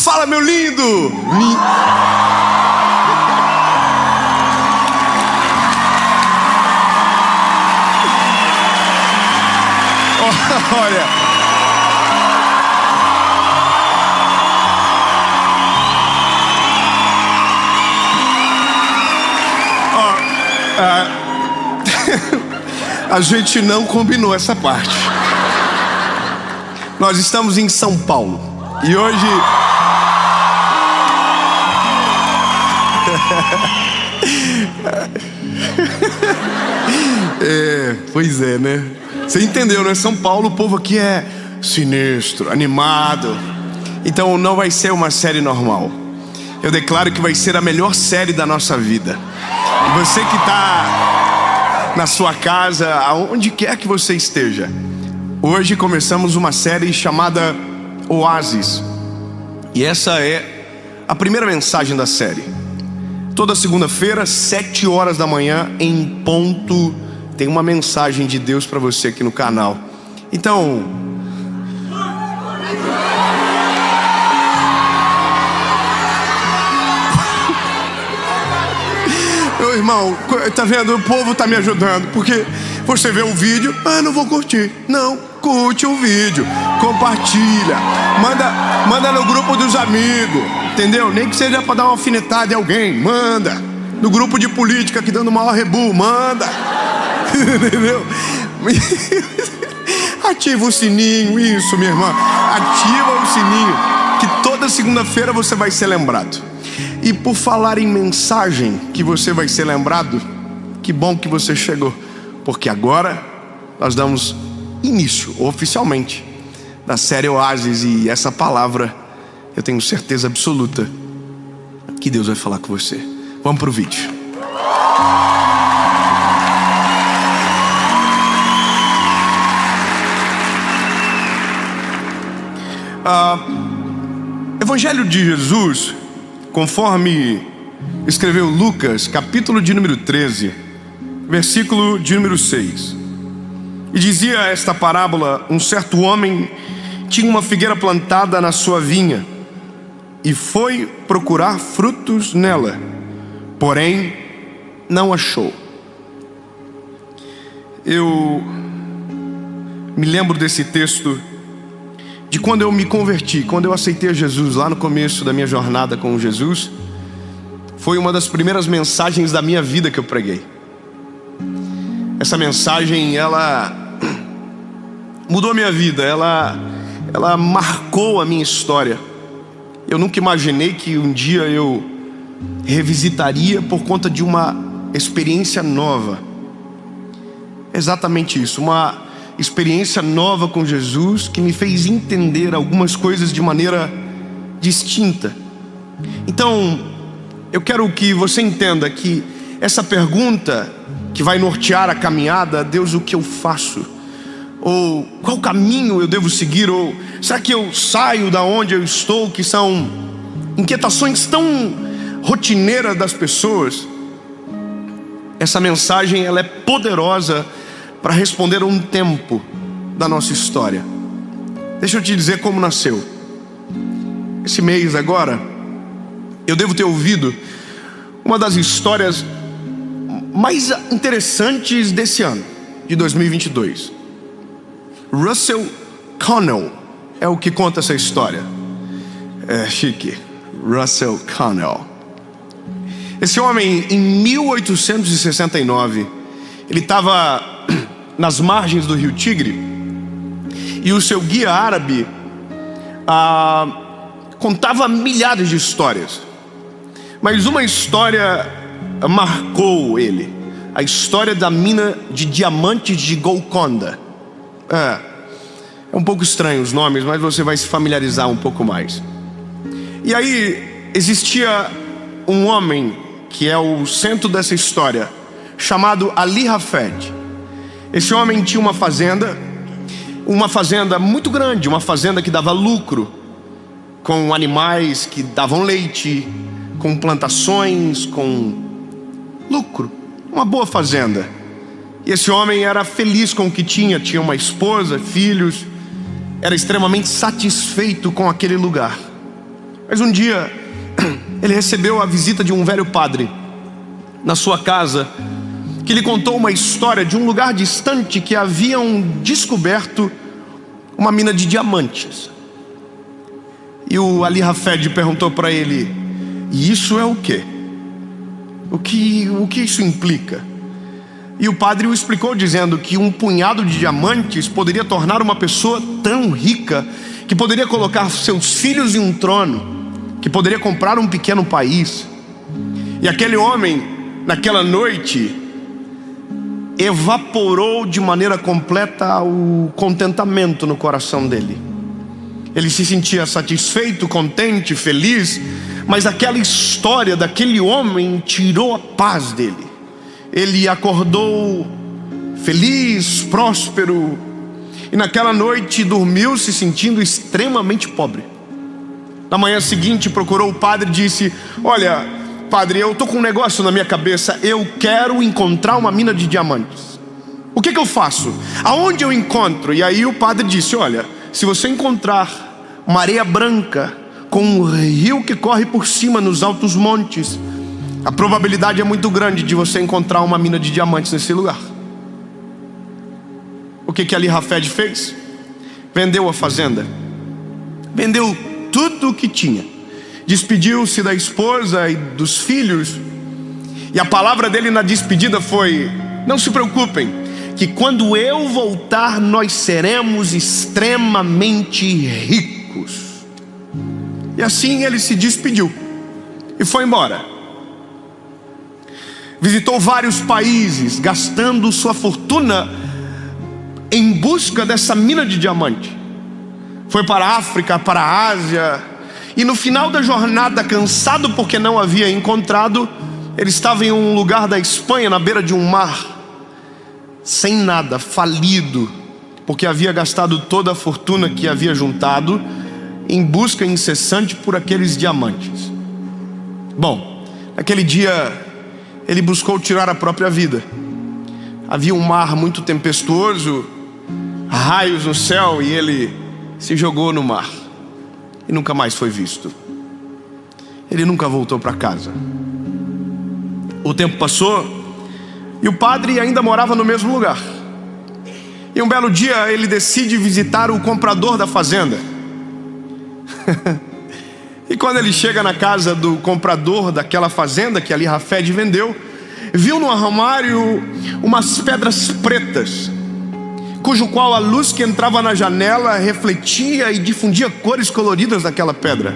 Fala, meu lindo! Olha. A gente não combinou essa parte. Nós estamos em São Paulo e hoje pois é, né? Você entendeu, né? São Paulo, o povo aqui é sinistro, animado. Então não vai ser uma série normal. Eu declaro que vai ser a melhor série da nossa vida. E você que está na sua casa, aonde quer que você esteja, hoje começamos uma série chamada Oásis. E essa é a primeira mensagem da série. Toda segunda-feira, 7 horas da manhã, em ponto, tem uma mensagem de Deus para você aqui no canal. Então, meu irmão, tá vendo? O povo tá me ajudando, porque você vê o vídeo, não vou curtir. Não, curte o vídeo, compartilha, manda no grupo dos amigos, entendeu? Nem que seja para dar uma alfinetada em alguém, manda. No grupo de política que dando maior rebu, manda. Entendeu? Ativa o sininho, isso, minha irmã. Ativa o sininho, que toda segunda-feira você vai ser lembrado. E por falar em mensagem que você vai ser lembrado, que bom que você chegou, porque agora nós damos início oficialmente da série Oásis. E essa palavra eu tenho certeza absoluta que Deus vai falar com você. Vamos pro vídeo. Evangelho de Jesus, conforme escreveu Lucas, capítulo de número 13, versículo de número 6. E dizia esta parábola: um certo homem tinha uma figueira plantada na sua vinha e foi procurar frutos nela, porém não achou. Eu me lembro desse texto de quando eu me converti, quando eu aceitei a Jesus lá no começo da minha jornada com Jesus. Foi uma das primeiras mensagens da minha vida que eu preguei. Essa mensagem, ela mudou a minha vida, ela marcou a minha história. Eu nunca imaginei que um dia eu revisitaria por conta de uma experiência nova. Exatamente isso, uma experiência nova com Jesus que me fez entender algumas coisas de maneira distinta. Então, eu quero que você entenda que essa pergunta que vai nortear a caminhada: Deus, o que eu faço? Ou qual caminho eu devo seguir? Ou será que eu saio da onde eu estou? Que são inquietações tão rotineiras das pessoas. Essa mensagem, ela é poderosa para responder a um tempo da nossa história. Deixa eu te dizer como nasceu. Esse mês agora, eu devo ter ouvido uma das histórias mais interessantes desse ano, de 2022. Russell Connell é o que conta essa história. É chique. Russell Connell. Esse homem, em 1869, ele estava nas margens do rio Tigre, e o seu guia árabe contava milhares de histórias, mas uma história marcou ele: a história da mina de diamantes de Golconda. É um pouco estranho os nomes, mas você vai se familiarizar um pouco mais. E aí existia um homem que é o centro dessa história, chamado Ali Hafed. Esse homem tinha uma fazenda muito grande, uma fazenda que dava lucro, com animais que davam leite, com plantações, com lucro, uma boa fazenda. E esse homem era feliz com o que tinha uma esposa, filhos, era extremamente satisfeito com aquele lugar. Mas um dia ele recebeu a visita de um velho padre na sua casa, que lhe contou uma história de um lugar distante que haviam descoberto uma mina de diamantes. E o Ali Hafed perguntou para ele: e isso é o quê? O que isso implica? E o padre o explicou dizendo que um punhado de diamantes poderia tornar uma pessoa tão rica que poderia colocar seus filhos em um trono, que poderia comprar um pequeno país. E aquele homem, naquela noite, evaporou de maneira completa o contentamento no coração dele. Ele se sentia satisfeito, contente, feliz, mas aquela história daquele homem tirou a paz dele. Ele acordou feliz, próspero, e naquela noite dormiu se sentindo extremamente pobre. Na manhã seguinte procurou o padre e disse: olha, padre, eu estou com um negócio na minha cabeça, eu quero encontrar uma mina de diamantes. O que eu faço? Aonde eu encontro? E aí o padre disse: olha, se você encontrar uma areia branca com um rio que corre por cima nos altos montes, a probabilidade é muito grande de você encontrar uma mina de diamantes nesse lugar. O que Ali Hafed fez? Vendeu a fazenda, vendeu tudo o que tinha, despediu-se da esposa e dos filhos, e a palavra dele na despedida foi: não se preocupem, que quando eu voltar nós seremos extremamente ricos. E assim ele se despediu e foi embora. Visitou vários países, gastando sua fortuna em busca dessa mina de diamante. Foi para a África, para a Ásia, e no final da jornada, cansado porque não havia encontrado, ele estava em um lugar da Espanha, na beira de um mar, sem nada, falido, porque havia gastado toda a fortuna que havia juntado em busca incessante por aqueles diamantes. Bom, naquele dia ele buscou tirar a própria vida. Havia um mar muito tempestuoso, raios no céu, e ele se jogou no mar e nunca mais foi visto. Ele nunca voltou para casa. O tempo passou e o padre ainda morava no mesmo lugar. E um belo dia ele decide visitar o comprador da fazenda. E quando ele chega na casa do comprador daquela fazenda que Ali Hafed vendeu, viu no armário umas pedras pretas, cujo qual a luz que entrava na janela refletia e difundia cores coloridas daquela pedra.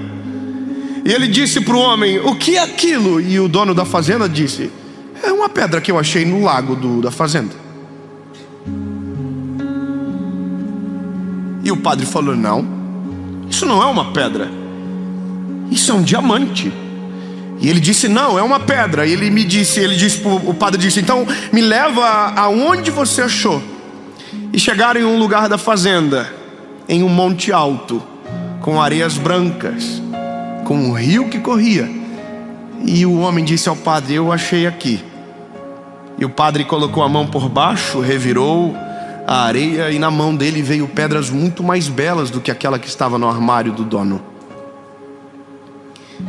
E ele disse para o homem: o que é aquilo? E o dono da fazenda disse: é uma pedra que eu achei no lago da fazenda. E o padre falou: não, isso não é uma pedra, isso é um diamante. E ele disse: não, é uma pedra. E o padre disse: então me leva aonde você achou. E chegaram em um lugar da fazenda, em um monte alto, com areias brancas, com um rio que corria. E o homem disse ao padre: eu achei aqui. E o padre colocou a mão por baixo, revirou a areia, e na mão dele veio pedras muito mais belas do que aquela que estava no armário do dono.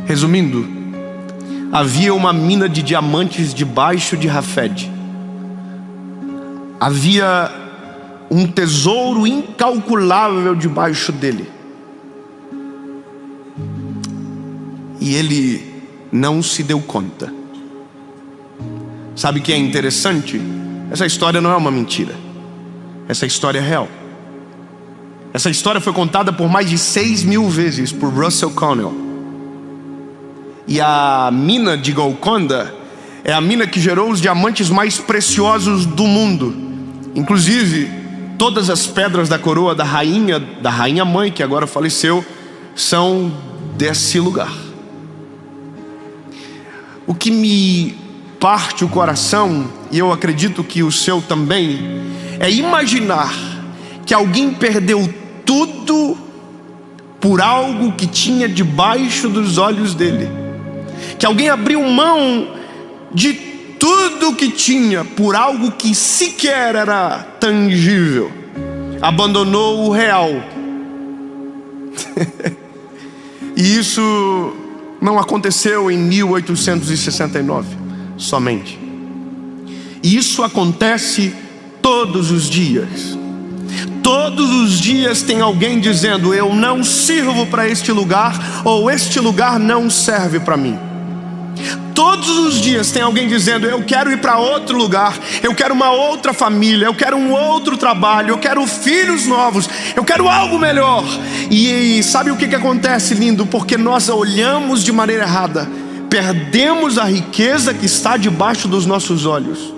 Resumindo, havia uma mina de diamantes debaixo de Hafed. Havia um tesouro incalculável debaixo dele. E ele não se deu conta. Sabe o que é interessante? Essa história não é uma mentira. Essa história é real. Essa história foi contada por mais de 6.000 vezes por Russell Connell. E a mina de Golconda é a mina que gerou os diamantes mais preciosos do mundo. Inclusive, todas as pedras da coroa da rainha mãe, que agora faleceu, são desse lugar. O que me parte o coração, e eu acredito que o seu também, é imaginar que alguém perdeu tudo por algo que tinha debaixo dos olhos dele. Que alguém abriu mão de tudo que tinha por algo que sequer era tangível. Abandonou o real. E isso não aconteceu em 1869 somente. Isso acontece todos os dias. Todos os dias tem alguém dizendo: eu não sirvo para este lugar, ou este lugar não serve para mim. Todos os dias tem alguém dizendo: eu quero ir para outro lugar, eu quero uma outra família, eu quero um outro trabalho, eu quero filhos novos, eu quero algo melhor. E sabe o que acontece, lindo? Porque nós olhamos de maneira errada, perdemos a riqueza que está debaixo dos nossos olhos.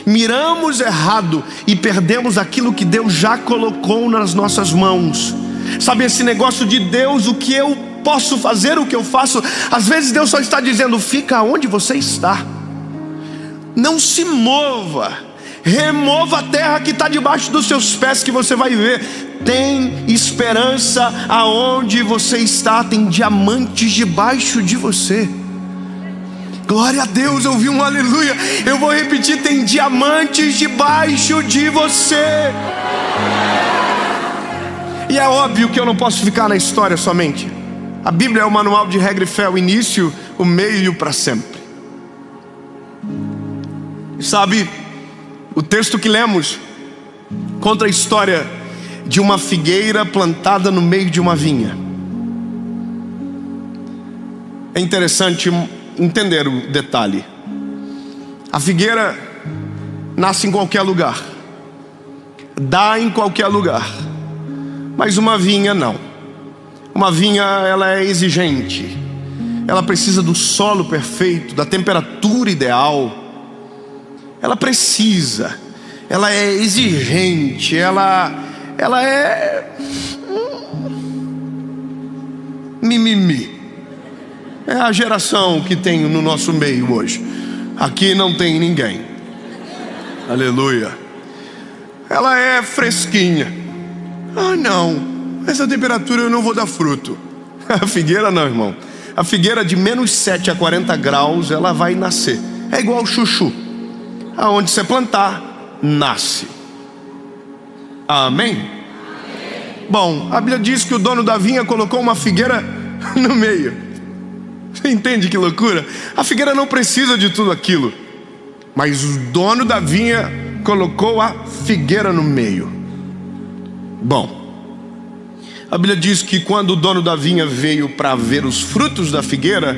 Miramos errado e perdemos aquilo que Deus já colocou nas nossas mãos. Sabe, esse negócio de Deus, o que eu posso fazer, o que eu faço, às vezes Deus só está dizendo: fica onde você está, não se mova, remova a terra que está debaixo dos seus pés, que você vai ver. Tem esperança aonde você está, tem diamantes debaixo de você. Glória a Deus, eu ouvi um aleluia. Eu vou repetir: tem diamantes debaixo de você. E é óbvio que eu não posso ficar na história somente. A Bíblia é o manual de regra e fé, o início, o meio e o para sempre. Sabe, o texto que lemos conta a história de uma figueira plantada no meio de uma vinha. É interessante entender o detalhe. A figueira nasce em qualquer lugar, dá em qualquer lugar, mas uma vinha não. Uma vinha, ela é exigente, ela precisa do solo perfeito, da temperatura ideal. Ela é exigente, ela é mimimi. É a geração que tem no nosso meio hoje. Aqui não tem ninguém. Aleluia. Ela é fresquinha. Ah, não, essa temperatura eu não vou dar fruto. A figueira não, irmão. A figueira de menos 7 a 40 graus, ela vai nascer. É igual o chuchu. Aonde você plantar, nasce. Amém? Amém? Bom, a Bíblia diz que o dono da vinha colocou uma figueira no meio. Você entende que loucura? A figueira não precisa de tudo aquilo, mas o dono da vinha colocou a figueira no meio. Bom, a Bíblia diz que quando o dono da vinha veio para ver os frutos da figueira,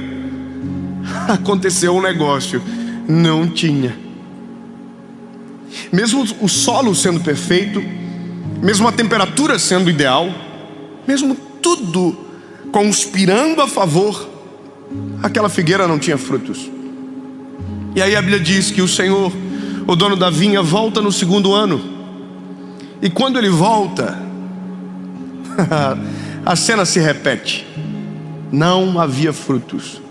aconteceu um negócio: não tinha. Mesmo o solo sendo perfeito, mesmo a temperatura sendo ideal, mesmo tudo conspirando a favor, aquela figueira não tinha frutos. E aí a Bíblia diz que o Senhor, o dono da vinha, volta no segundo ano. E quando ele volta, a cena se repete. Não havia frutos.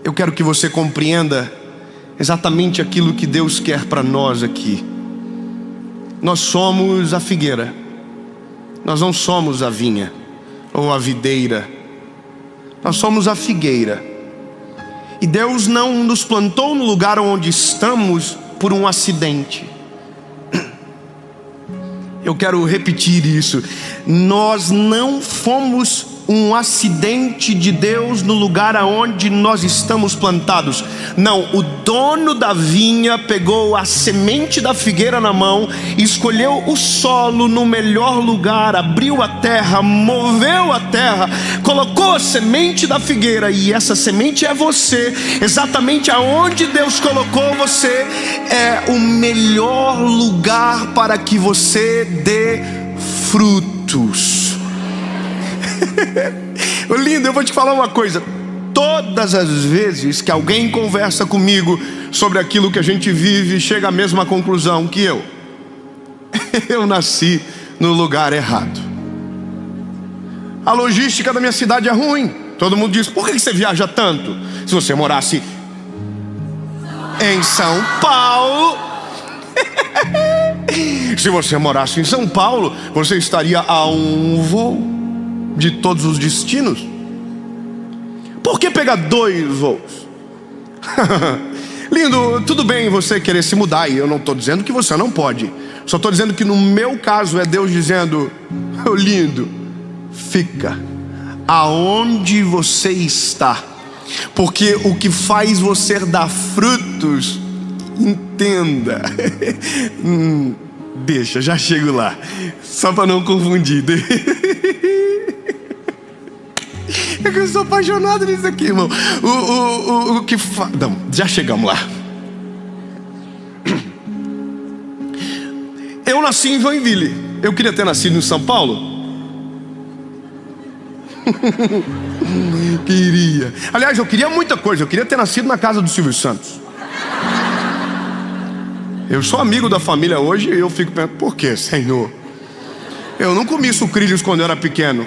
Eu quero que você compreenda exatamente aquilo que Deus quer para nós aqui. Nós somos a figueira, nós não somos a vinha ou a videira. Nós somos a figueira. E Deus não nos plantou no lugar onde estamos por um acidente. Eu quero repetir isso. Nós não fomos um acidente de Deus no lugar aonde nós estamos plantados. Não, o dono da vinha pegou a semente da figueira na mão, escolheu o solo no melhor lugar, abriu a terra, moveu a terra, colocou a semente da figueira, e essa semente é você. Exatamente aonde Deus colocou você é o melhor lugar para que você dê frutos. Lindo, eu vou te falar uma coisa. Todas as vezes que alguém conversa comigo sobre aquilo que a gente vive, chega à mesma conclusão que eu. Eu nasci no lugar errado. A logística da minha cidade é ruim. Todo mundo diz: por que você viaja tanto? Se você morasse em São Paulo, se você morasse em São Paulo, você estaria a um voo de todos os destinos. Por que pegar 2 voos? Lindo, tudo bem você querer se mudar, e eu não estou dizendo que você não pode. Só estou dizendo que no meu caso é Deus dizendo: oh, lindo, fica aonde você está, porque o que faz você dar frutos, entenda, deixa, já chego lá, só para não confundir. É que eu sou apaixonado nisso aqui, irmão. O que faz... Não, já chegamos lá. Eu nasci em Joinville. Eu queria ter nascido em São Paulo. Queria. Aliás, eu queria muita coisa. Eu queria ter nascido na casa do Silvio Santos. Eu sou amigo da família hoje e eu fico pensando, por que, Senhor? Eu não comi sucrilhos quando eu era pequeno.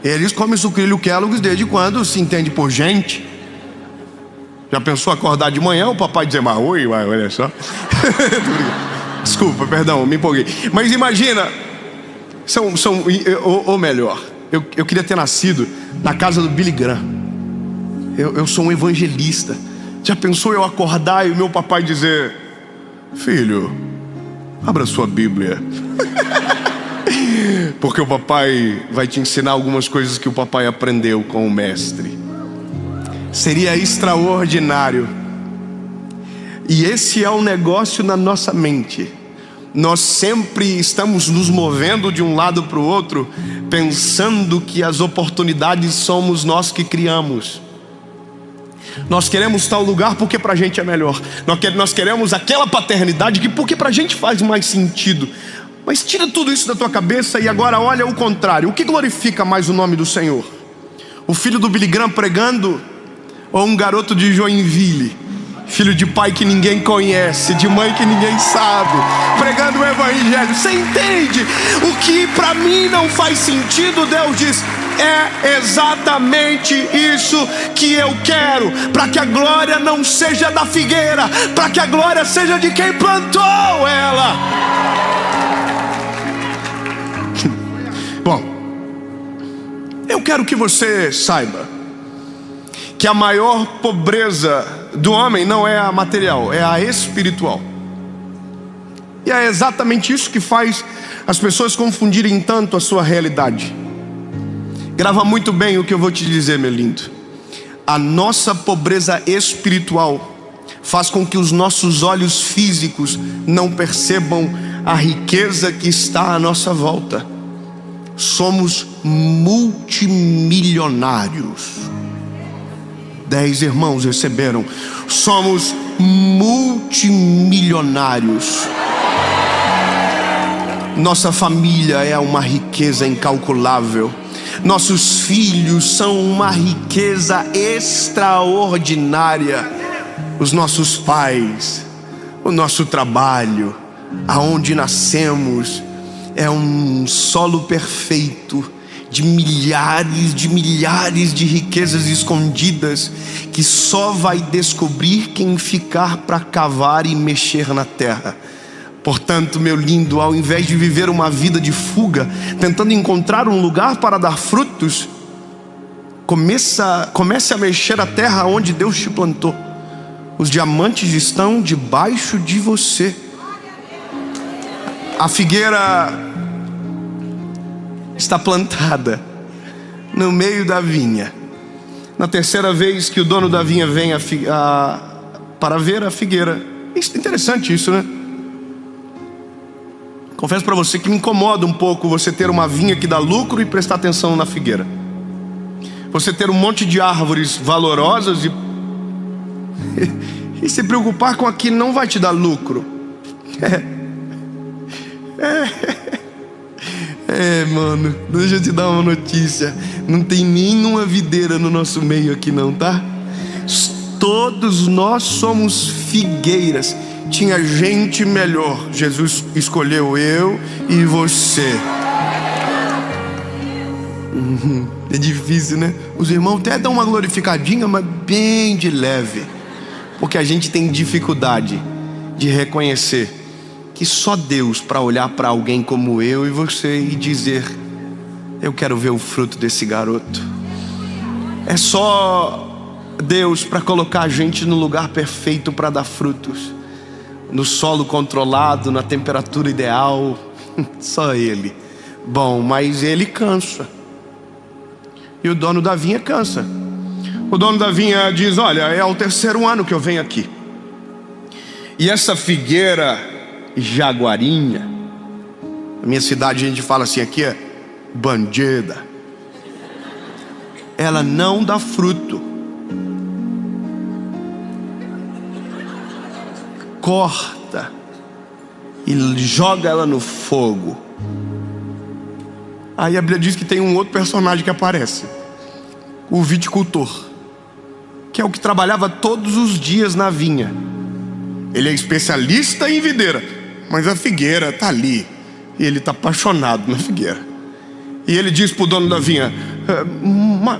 Eles comem sucrilho Kellogg's desde quando se entende por gente. Já pensou acordar de manhã, o papai dizer, mas oi, olha só. Desculpa, perdão, me empolguei. Mas imagina, ou melhor, eu queria ter nascido na casa do Billy Graham. Eu sou um evangelista. Já pensou eu acordar e o meu papai dizer, filho, abra sua Bíblia. Porque o papai vai te ensinar algumas coisas que o papai aprendeu com o mestre. Seria extraordinário. E esse é um negócio na nossa mente. Nós sempre estamos nos movendo de um lado para o outro, pensando que as oportunidades somos nós que criamos. Nós queremos tal lugar porque pra gente é melhor. Nós queremos aquela paternidade porque pra gente faz mais sentido. Mas tira tudo isso da tua cabeça e agora olha o contrário. O que glorifica mais o nome do Senhor? O filho do Billy Graham pregando, ou um garoto de Joinville, filho de pai que ninguém conhece, de mãe que ninguém sabe, pregando o evangelho? Você entende? O que para mim não faz sentido, Deus diz, é exatamente isso que eu quero, para que a glória não seja da figueira, para que a glória seja de quem plantou ela. Bom, eu quero que você saiba que a maior pobreza do homem não é a material, é a espiritual. E é exatamente isso que faz as pessoas confundirem tanto a sua realidade. Grava muito bem o que eu vou te dizer, meu lindo. A nossa pobreza espiritual faz com que os nossos olhos físicos não percebam a riqueza que está à nossa volta. Somos multimilionários. 10 irmãos receberam. Somos multimilionários. Nossa família é uma riqueza incalculável. Nossos filhos são uma riqueza extraordinária. Os nossos pais, o nosso trabalho, aonde nascemos, é um solo perfeito de milhares de riquezas escondidas que só vai descobrir quem ficar para cavar e mexer na terra. Portanto, meu lindo, ao invés de viver uma vida de fuga, tentando encontrar um lugar para dar frutos, comece a mexer a terra onde Deus te plantou. Os diamantes estão debaixo de você. A figueira está plantada no meio da vinha. Na terceira vez que o dono da vinha vem para ver a figueira. Interessante isso, né? Confesso para você que me incomoda um pouco você ter uma vinha que dá lucro e prestar atenção na figueira. Você ter um monte de árvores valorosas e se preocupar com a que não vai te dar lucro. Mano, deixa eu te dar uma notícia. Não tem nenhuma videira no nosso meio aqui não, tá? Todos nós somos figueiras. Tinha gente melhor. Jesus escolheu eu e você. É difícil, né? Os irmãos até dão uma glorificadinha, mas bem de leve. Porque a gente tem dificuldade de reconhecer que só Deus para olhar para alguém como eu e você e dizer, eu quero ver o fruto desse garoto. É só Deus para colocar a gente no lugar perfeito para dar frutos, no solo controlado, na temperatura ideal. Só Ele. Bom, mas Ele cansa. E o dono da vinha cansa. O dono da vinha diz: olha, é o 3º ano que eu venho aqui. E essa figueira jaguarinha, na minha cidade a gente fala assim, aqui é bandida, ela não dá fruto. Corta e joga ela no fogo. Aí a Bíblia diz que tem um outro personagem que aparece, o viticultor, que é o que trabalhava todos os dias na vinha. Ele é especialista em videira, mas a figueira está ali, e ele está apaixonado na figueira. E ele diz para o dono da vinha: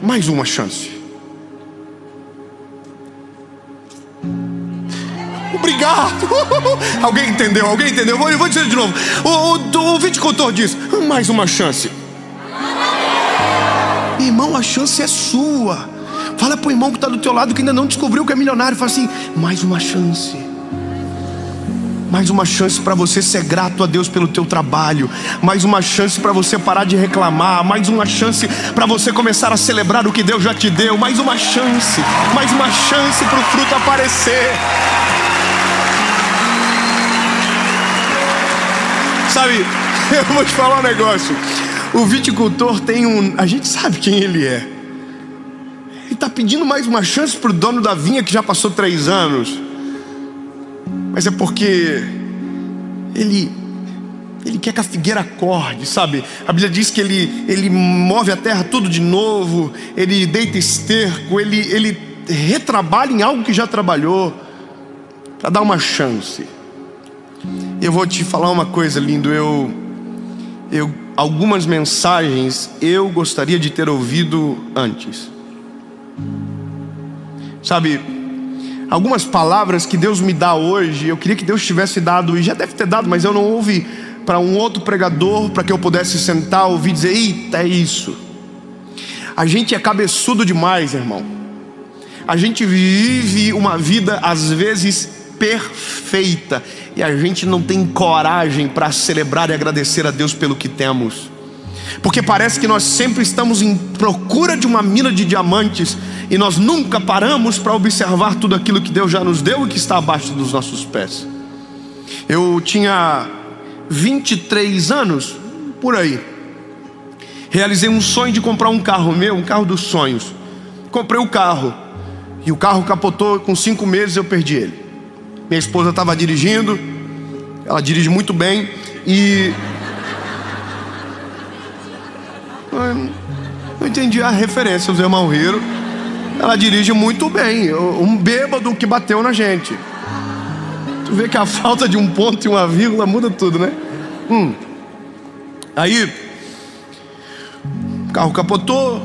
mais uma chance. Obrigado. Alguém entendeu? Alguém entendeu? Eu vou dizer de novo. O viticultor diz: mais uma chance. Irmão, a chance é sua. Fala pro irmão que está do teu lado, que ainda não descobriu que é milionário. Fala assim: mais uma chance. Mais uma chance para você ser grato a Deus pelo teu trabalho. Mais uma chance para você parar de reclamar. Mais uma chance para você começar a celebrar o que Deus já te deu. Mais uma chance. Mais uma chance para o fruto aparecer. Sabe, eu vou te falar um negócio. O viticultor tem a gente sabe quem ele é. Ele está pedindo mais uma chance para o dono da vinha que já passou 3 anos. Mas é porque ele quer que a figueira acorde, sabe? A Bíblia diz que ele move a terra tudo de novo. Ele deita esterco. Ele retrabalha em algo que já trabalhou, para dar uma chance. Eu vou te falar uma coisa, lindo. Algumas mensagens eu gostaria de ter ouvido antes. Sabe, algumas palavras que Deus me dá hoje, eu queria que Deus tivesse dado, e já deve ter dado, mas eu não ouvi, para um outro pregador, para que eu pudesse sentar, ouvir, dizer: eita, é isso. A gente é cabeçudo demais, irmão. A gente vive uma vida às vezes perfeita, e a gente não tem coragem para celebrar e agradecer a Deus pelo que temos, porque parece que nós sempre estamos em procura de uma mina de diamantes, e nós nunca paramos para observar tudo aquilo que Deus já nos deu e que está abaixo dos nossos pés. Eu tinha 23 anos, por aí. Realizei um sonho de comprar um carro meu, um carro dos sonhos. Comprei o carro, e o carro capotou. Com 5 meses eu perdi ele. Minha esposa estava dirigindo, ela dirige muito bem, e não entendi a referência, os irmãos riram. Ela dirige muito bem, um bêbado que bateu na gente. Tu vê que a falta de um ponto e uma vírgula muda tudo, né? Aí o carro capotou,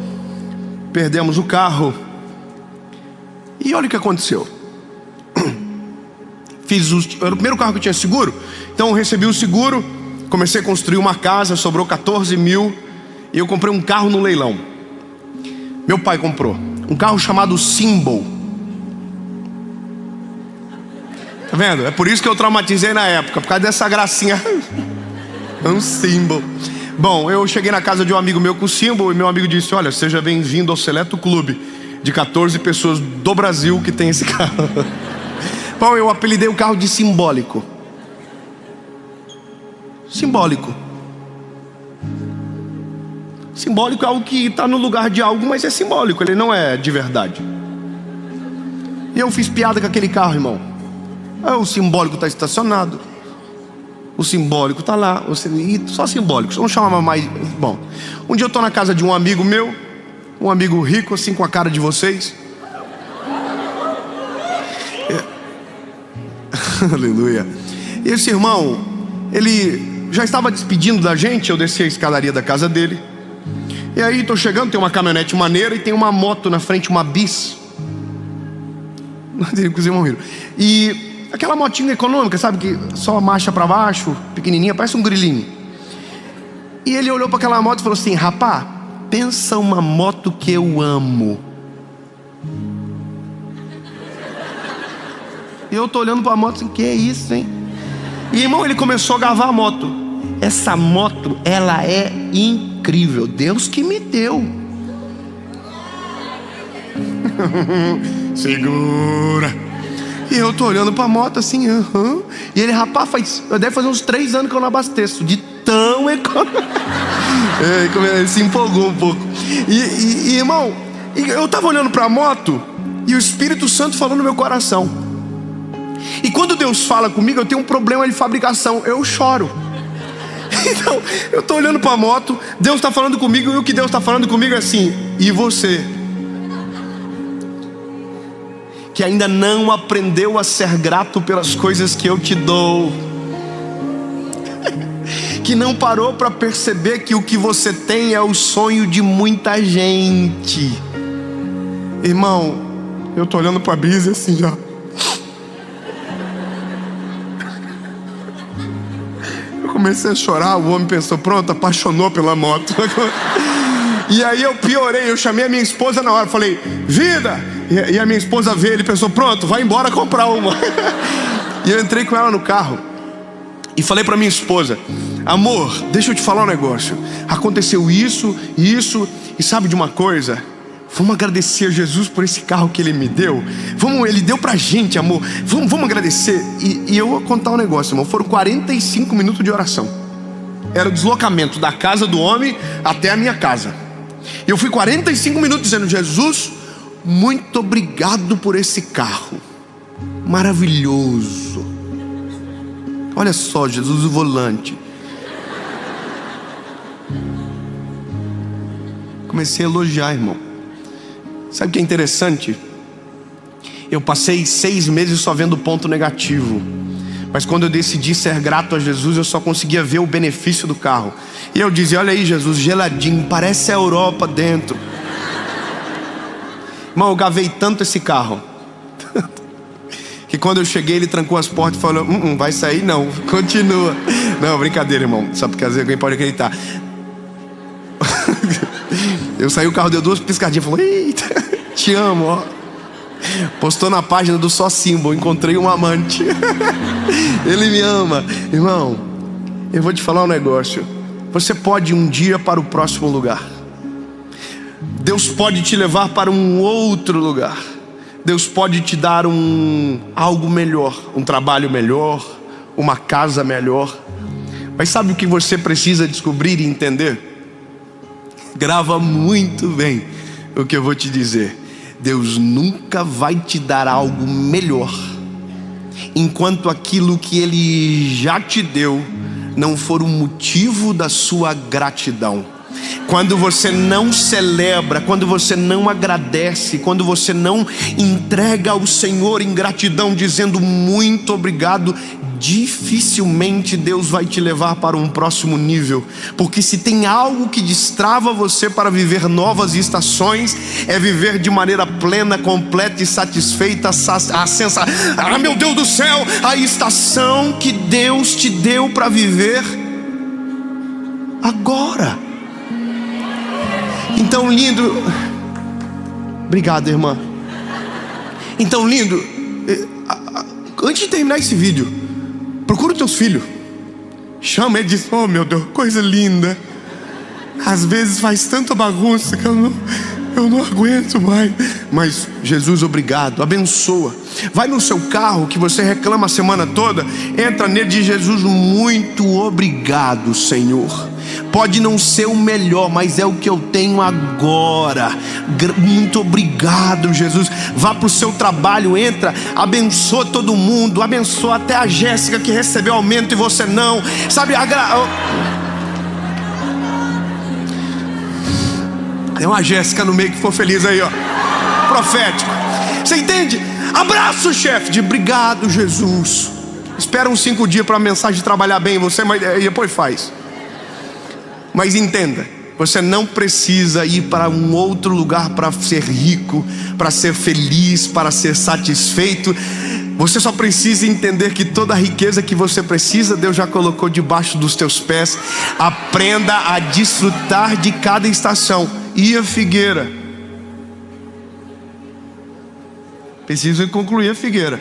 perdemos o carro, e olha o que aconteceu. Era o primeiro carro que eu tinha seguro, então eu recebi o seguro, comecei a construir uma casa, sobrou 14 mil, e eu comprei um carro no leilão. Meu pai comprou um carro chamado Symbol. Tá vendo? É por isso que eu traumatizei na época, por causa dessa gracinha. É um Symbol. Bom, eu cheguei na casa de um amigo meu com o Symbol, e meu amigo disse: olha, seja bem-vindo ao seleto clube de 14 pessoas do Brasil que tem esse carro. Bom, eu apelidei o carro de simbólico. Simbólico. Simbólico é algo que está no lugar de algo, mas é simbólico, ele não é de verdade. E eu fiz piada com aquele carro, irmão. O simbólico está estacionado, o simbólico está lá, só simbólico, vamos chamar mais. Bom, um dia eu estou na casa de um amigo meu, um amigo rico, assim, com a cara de vocês. Aleluia. E esse irmão, ele já estava despedindo da gente. Eu desci a escadaria da casa dele, e aí estou chegando, tem uma caminhonete maneira e tem uma moto na frente, uma bis. E aquela motinha econômica, sabe, que só marcha para baixo, pequenininha, parece um grilinho. E ele olhou para aquela moto e falou assim: rapá, pensa uma moto que eu amo. E eu tô olhando para a moto assim: que é isso, hein? E irmão, ele começou a gavar a moto. Essa moto, ela é incrível, Deus que me deu. Segura. E eu tô olhando pra moto assim, E ele, rapaz, deve fazer uns 3 anos que eu não abasteço. De tão econômico. Ele se empolgou um pouco. E irmão, eu tava olhando pra moto e o Espírito Santo falou no meu coração. E quando Deus fala comigo, eu tenho um problema de fabricação, eu choro. Então, eu tô olhando pra moto, Deus tá falando comigo, e o que Deus tá falando comigo é assim: e você? Que ainda não aprendeu a ser grato pelas coisas que eu te dou, que não parou para perceber que o que você tem é o sonho de muita gente. Irmão, eu tô olhando pra Bise assim já. Eu comecei a chorar, o homem pensou, pronto, apaixonou pela moto. E aí eu piorei, eu chamei a minha esposa na hora, falei, vida! E a minha esposa veio, ele pensou, pronto, vai embora comprar uma. E eu entrei com ela no carro e falei pra minha esposa, amor, deixa eu te falar um negócio. Aconteceu isso, e sabe de uma coisa? Vamos agradecer a Jesus por esse carro que Ele me deu. Ele deu pra gente, amor. Vamos agradecer. E eu vou contar um negócio, irmão. Foram 45 minutos de oração. Era o deslocamento da casa do homem até a minha casa. E eu fui 45 minutos dizendo, Jesus, muito obrigado por esse carro maravilhoso. Olha só, Jesus, o volante. Comecei a elogiar, irmão. Sabe o que é interessante? Eu passei 6 meses só vendo ponto negativo, mas quando eu decidi ser grato a Jesus, eu só conseguia ver o benefício do carro. E eu dizia, olha aí, Jesus, geladinho, parece a Europa dentro. Irmão, eu gavei tanto esse carro que quando eu cheguei, ele trancou as portas e falou, vai sair não, continua. Não, brincadeira, irmão, só porque às vezes alguém pode acreditar. Eu saí, o carro deu 2 piscadinhas, falou, eita, te amo, ó. Postou na página do Só Símbolo, encontrei um amante. Ele me ama. Irmão, eu vou te falar um negócio. Você pode ir um dia para o próximo lugar. Deus pode te levar para um outro lugar. Deus pode te dar algo melhor, um trabalho melhor, uma casa melhor. Mas sabe o que você precisa descobrir e entender? Grava muito bem o que eu vou te dizer. Deus nunca vai te dar algo melhor enquanto aquilo que Ele já te deu não for o motivo da sua gratidão. Quando você não celebra, quando você não agradece, quando você não entrega ao Senhor em gratidão, dizendo muito obrigado, dificilmente Deus vai te levar para um próximo nível. Porque se tem algo que destrava você para viver novas estações, é viver de maneira plena, completa e satisfeita meu Deus do céu, a estação que Deus te deu para viver agora. Então, lindo. Obrigado, irmã. Então, lindo, antes de terminar esse vídeo, procura os teus filhos, chama e diz, oh meu Deus, coisa linda. Às vezes faz tanta bagunça que eu não aguento mais. Mas Jesus, obrigado, abençoa. Vai no seu carro que você reclama a semana toda, entra nele e diz, Jesus, muito obrigado, Senhor. Pode não ser o melhor, mas é o que eu tenho agora. Muito obrigado, Jesus. Vá para o seu trabalho, entra, abençoa todo mundo, abençoa até a Jéssica que recebeu aumento e você não. Sabe, tem uma Jéssica no meio que for feliz aí, ó. Profético. Você entende? Abraço, chefe, de obrigado, Jesus. Espera uns 5 dias para a mensagem trabalhar bem em você, mas depois faz. Mas entenda, você não precisa ir para um outro lugar para ser rico, para ser feliz, para ser satisfeito. Você só precisa entender que toda a riqueza que você precisa, Deus já colocou debaixo dos teus pés. Aprenda a desfrutar de cada estação. E a figueira? Preciso concluir a figueira.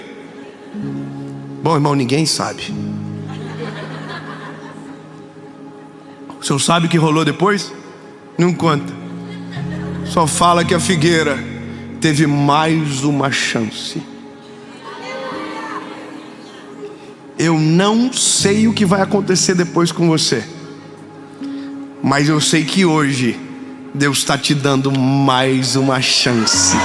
Bom, irmão, ninguém sabe. O senhor sabe o que rolou depois? Não conta. Só fala que a figueira teve mais uma chance. Eu não sei o que vai acontecer depois com você, mas eu sei que hoje Deus está te dando mais uma chance.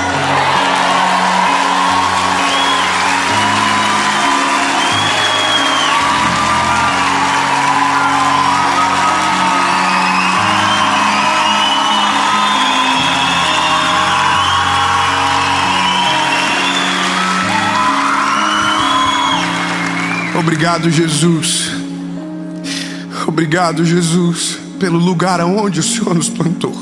Obrigado, Jesus. Obrigado, Jesus, pelo lugar aonde o Senhor nos plantou.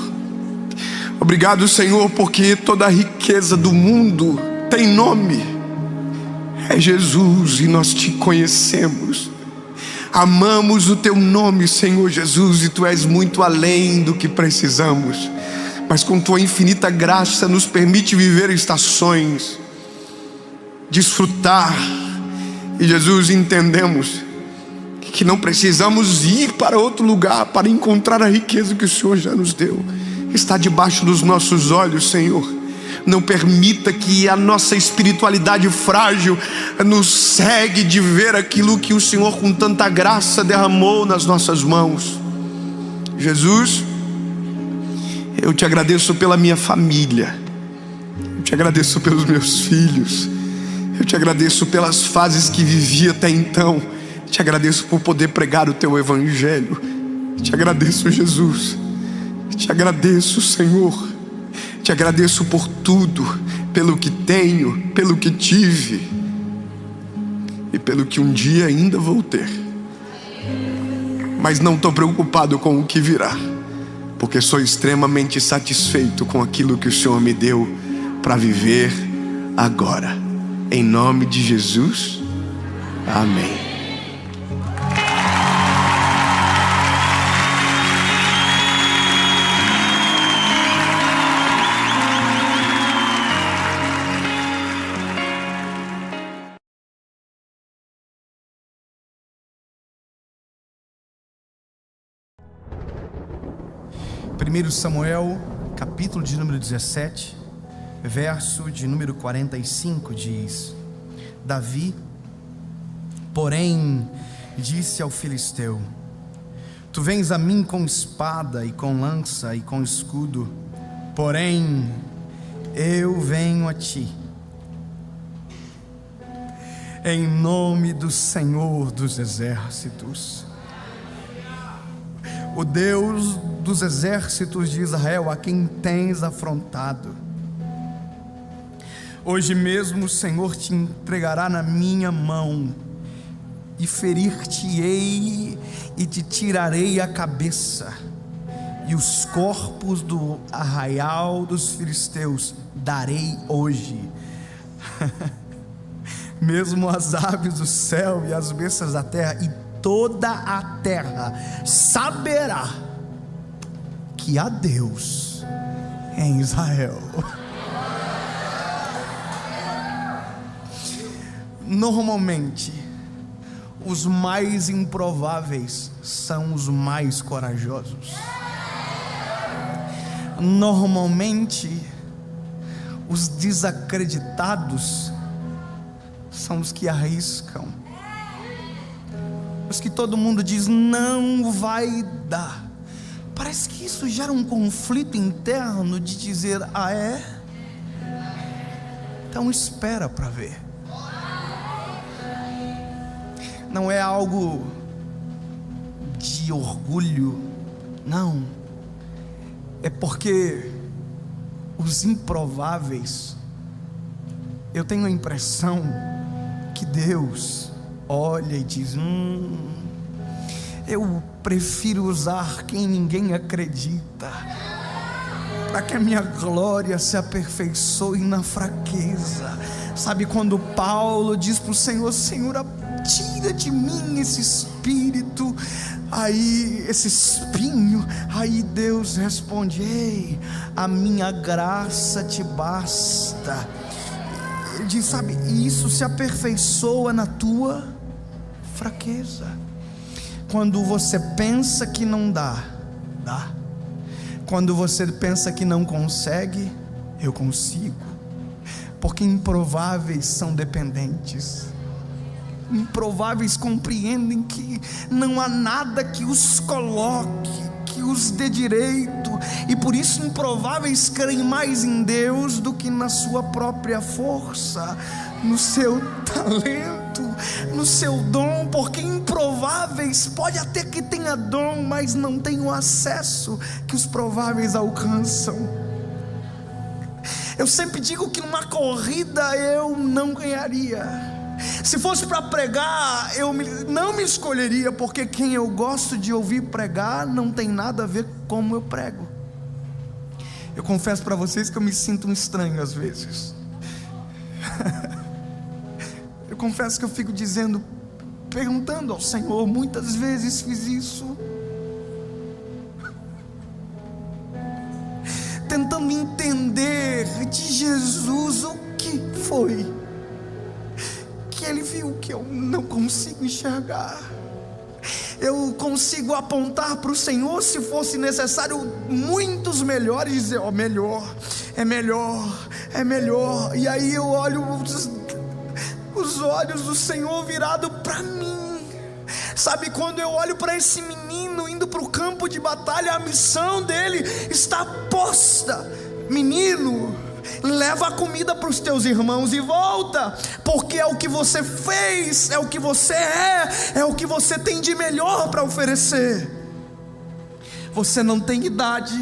Obrigado, Senhor, porque toda a riqueza do mundo tem nome. É Jesus, e nós te conhecemos. Amamos o teu nome, Senhor Jesus, e tu és muito além do que precisamos. Mas com tua infinita graça nos permite viver estações, desfrutar. E Jesus, entendemos que não precisamos ir para outro lugar para encontrar a riqueza que o Senhor já nos deu. Está debaixo dos nossos olhos, Senhor. Não permita que a nossa espiritualidade frágil nos cegue de ver aquilo que o Senhor com tanta graça derramou nas nossas mãos. Jesus, eu te agradeço pela minha família. Eu te agradeço pelos meus filhos. Eu te agradeço pelas fases que vivi até então. Te agradeço por poder pregar o teu evangelho. Te agradeço, Jesus. Te agradeço, Senhor. Te agradeço por tudo, pelo que tenho, pelo que tive e pelo que um dia ainda vou ter. Mas não estou preocupado com o que virá, porque sou extremamente satisfeito com aquilo que o Senhor me deu para viver agora. Em nome de Jesus, amém. Primeiro Samuel, capítulo de número 17, verso de número 45 diz: Davi, porém, disse ao filisteu: Tu vens a mim com espada e com lança e com escudo, porém eu venho a ti em nome do Senhor dos exércitos, o Deus dos exércitos de Israel, a quem tens afrontado. Hoje mesmo o Senhor te entregará na minha mão, e ferir-te-ei e te tirarei a cabeça, e os corpos do arraial dos filisteus darei hoje. Mesmo as aves do céu e as bestas da terra, e toda a terra saberá que há Deus em Israel. Normalmente, os mais improváveis são os mais corajosos. Normalmente, os desacreditados são os que arriscam. Os que todo mundo diz não vai dar. Parece que isso gera um conflito interno de dizer: ah, é? Então espera para ver. Não é algo de orgulho, não. É porque os improváveis, eu tenho a impressão que Deus olha e diz: eu prefiro usar quem ninguém acredita, para que a minha glória se aperfeiçoe na fraqueza. Sabe quando Paulo diz para o Senhor: Senhor, tira de mim esse espírito, aí esse espinho, aí Deus responde: ei, a minha graça te basta. Ele diz, sabe, isso se aperfeiçoa na tua fraqueza. Quando você pensa que não dá, dá. Quando você pensa que não consegue, eu consigo. porque improváveis são dependentes. Improváveis compreendem que não há nada que os coloque, que os dê direito, e por isso improváveis creem mais em Deus do que na sua própria força, no seu talento, no seu dom, porque improváveis pode até que tenha dom, mas não tem o acesso que os prováveis alcançam. Eu sempre digo que numa corrida eu não ganharia. Se fosse para pregar, não me escolheria, porque quem eu gosto de ouvir pregar não tem nada a ver com como eu prego. Eu confesso para vocês que eu me sinto um estranho às vezes. Eu confesso que eu fico perguntando ao Senhor, muitas vezes fiz isso, tentando entender de Jesus o que foi que Ele viu que eu não consigo enxergar. Eu consigo apontar para o Senhor, se fosse necessário, muitos melhores, e dizer: ó, melhor, é melhor, é melhor. E aí eu olho os olhos do Senhor virado para mim. Sabe, quando eu olho para esse menino indo para o campo de batalha, a missão dele está posta: menino, leva a comida para os teus irmãos e volta, porque é o que você fez, é o que você é o que você tem de melhor para oferecer. Você não tem idade,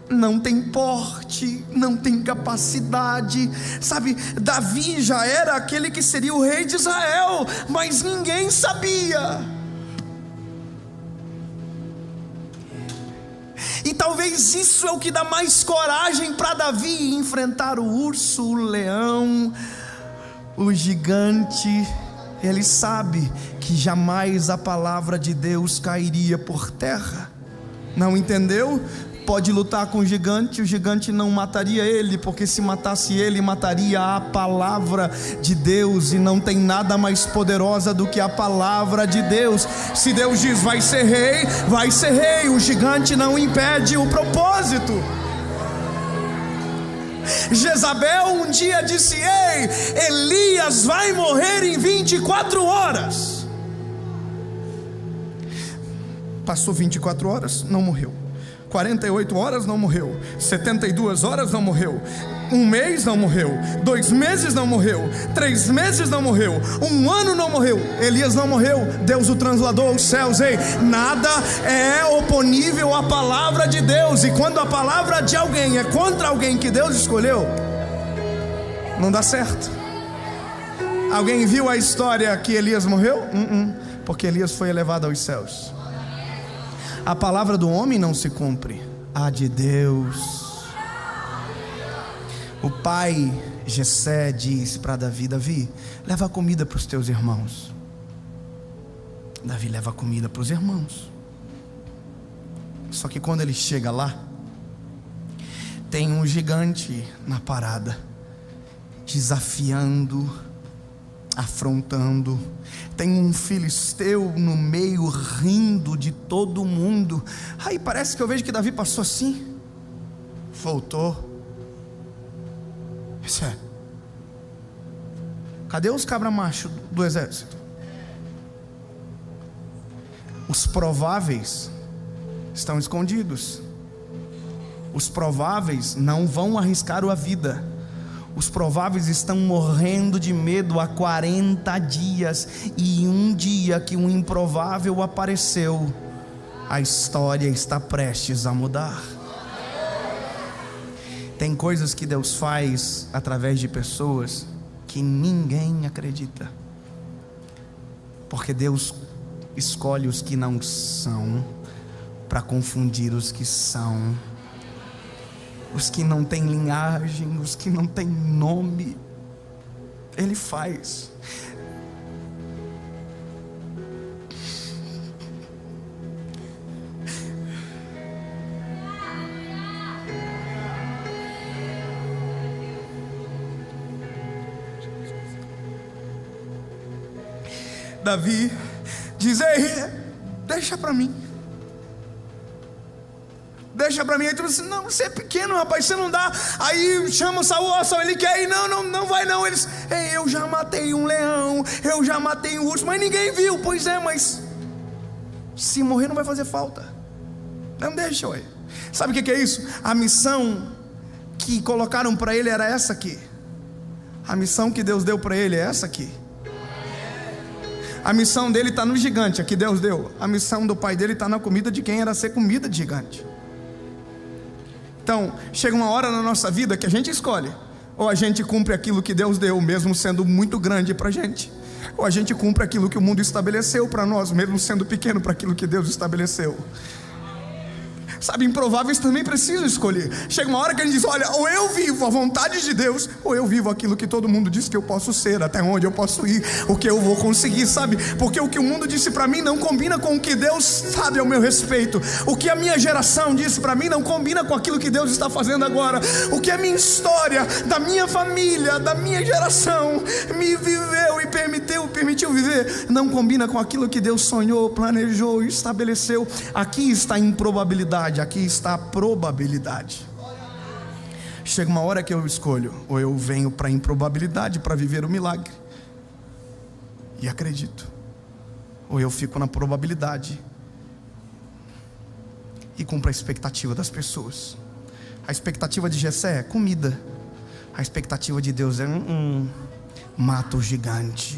não tem porte, não tem capacidade. Sabe, Davi já era aquele que seria o rei de Israel, mas ninguém sabia. E talvez isso é o que dá mais coragem para Davi enfrentar o urso, o leão, o gigante. Ele sabe que jamais a palavra de Deus cairia por terra. Não entendeu? Pode lutar com o gigante não mataria ele, porque se matasse ele, mataria a palavra de Deus, e não tem nada mais poderosa do que a palavra de Deus. Se Deus diz vai ser rei, vai ser rei. O gigante não impede o propósito. Jezabel um dia disse: ei, Elias vai morrer em 24 horas. Passou 24 horas, não morreu. 48 horas, não morreu. 72 horas, não morreu. 1 mês, não morreu. 2 meses, não morreu. 3 meses, não morreu. 1 ano, não morreu. Elias não morreu. Deus o transladou aos céus. Ei, nada é oponível à palavra de Deus. E quando a palavra de alguém é contra alguém que Deus escolheu, não dá certo. Alguém viu a história que Elias morreu? Porque Elias foi elevado aos céus. A palavra do homem não se cumpre, a de Deus. O pai Jessé disse para Davi: Davi, leva a comida para os teus irmãos. Davi leva a comida para os irmãos. Só que quando ele chega lá, tem um gigante na parada, desafiando, afrontando. Tem um filisteu no meio, rindo de todo mundo. Aí parece que eu vejo que Davi passou assim, voltou. Isso é. Cadê os cabra-macho do exército? Os prováveis estão escondidos. Os prováveis não vão arriscar a vida. Os prováveis estão morrendo de medo há 40 dias. E um dia que um improvável apareceu, a história está prestes a mudar. Tem coisas que Deus faz através de pessoas que ninguém acredita, porque Deus escolhe os que não são para confundir os que são. Os que não têm linhagem, os que não têm nome, Ele faz. Davi diz: ei, deixa para mim. deixa pra mim. Aí tu diz assim, não, você é pequeno, rapaz, você não dá. Aí chama o Saul, ó, Saul, ele quer ir, não vai não. Eles, eu já matei um leão, eu já matei um urso, mas ninguém viu. Pois é, mas se morrer não vai fazer falta. Não deixa, ué. Sabe o que é isso? A missão que colocaram para ele era essa aqui. A missão que Deus deu para ele é essa aqui. A missão dele está no gigante, a que Deus deu. A missão do pai dele está na comida de quem era ser comida de gigante. Então, chega uma hora na nossa vida que a gente escolhe. Ou a gente cumpre aquilo que Deus deu, mesmo sendo muito grande para a gente. Ou a gente cumpre aquilo que o mundo estabeleceu para nós, mesmo sendo pequeno para aquilo que Deus estabeleceu. Sabe, improváveis também precisam escolher. Chega uma hora que a gente diz, olha, ou eu vivo a vontade de Deus, ou eu vivo aquilo que todo mundo diz que eu posso ser, até onde eu posso ir, o que eu vou conseguir, sabe? Porque o que o mundo disse para mim não combina com o que Deus sabe ao meu respeito. O que a minha geração disse para mim não combina com aquilo que Deus está fazendo agora. O que a minha história, da minha família, da minha geração me viveu e permitiu viver, não combina com aquilo que Deus sonhou, planejou e estabeleceu. Aqui está a improbabilidade. Aqui está a probabilidade. Chega uma hora que eu escolho, ou eu venho para a improbabilidade para viver o milagre e acredito, ou eu fico na probabilidade e cumpro a expectativa das pessoas. A expectativa de Jessé é comida, a expectativa de Deus é mata o gigante.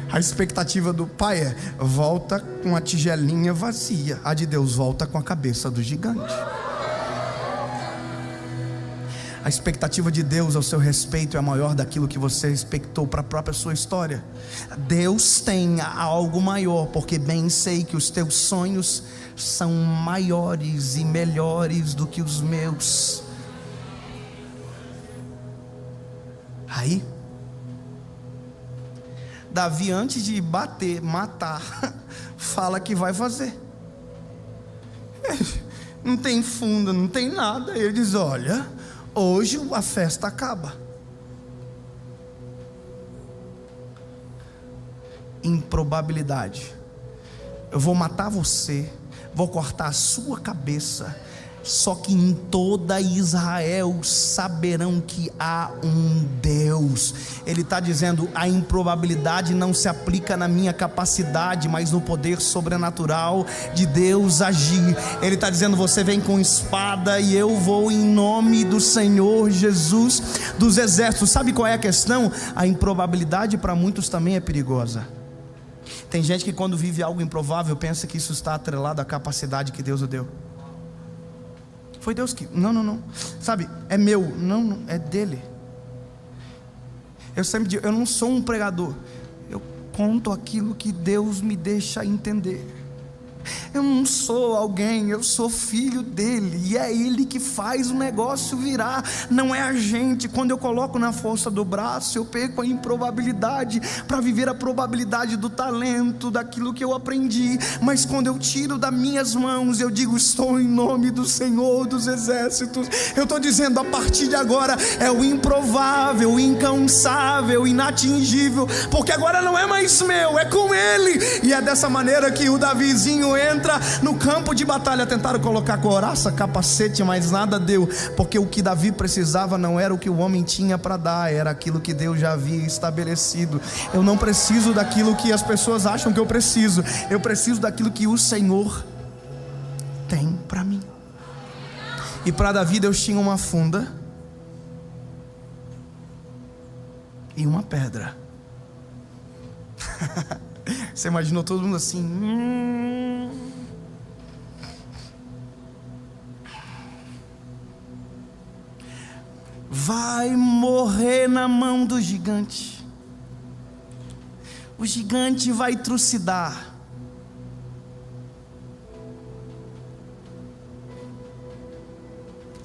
A expectativa do pai é volta com a tigelinha vazia. A de Deus volta com a cabeça do gigante. A expectativa de Deus ao seu respeito é maior daquilo que você expectou para a própria sua história. Deus tem algo maior, porque bem sei que os teus sonhos são maiores e melhores do que os meus. Aí Davi, antes de matar, fala que vai fazer. Não tem funda, não tem nada. Ele diz, olha, hoje a festa acaba. Improbabilidade. Eu vou matar você, vou cortar a sua cabeça, só que em toda Israel saberão que há um Deus. Ele está dizendo, a improbabilidade não se aplica na minha capacidade, mas no poder sobrenatural de Deus agir. Ele está dizendo, você vem com espada e eu vou em nome do Senhor Jesus dos exércitos. Sabe qual é a questão? A improbabilidade para muitos também é perigosa. Tem gente que quando vive algo improvável pensa que isso está atrelado à capacidade que Deus o deu. Foi Deus que... Não. Sabe, é meu. Não, é dele. Eu sempre digo, eu não sou um pregador. Eu conto aquilo que Deus me deixa entender. Eu não sou alguém, eu sou filho dele. E é ele que faz o negócio virar. Não é a gente. Quando eu coloco na força do braço, eu perco a improbabilidade para viver a probabilidade do talento, daquilo que eu aprendi. Mas quando eu tiro das minhas mãos, eu digo, estou em nome do Senhor dos exércitos. Eu estou dizendo, a partir de agora é o improvável, o incansável, o inatingível, porque agora não é mais meu, é com ele. E é dessa maneira que o Davizinho entra no campo de batalha. Tentaram colocar couraça, capacete, mas nada deu, porque o que Davi precisava não era o que o homem tinha para dar, era aquilo que Deus já havia estabelecido. Eu não preciso daquilo que as pessoas acham que eu preciso daquilo que o Senhor tem para mim. E para Davi Deus tinha uma funda e uma pedra. Você imaginou todo mundo assim? Vai morrer na mão do gigante. O gigante vai trucidar.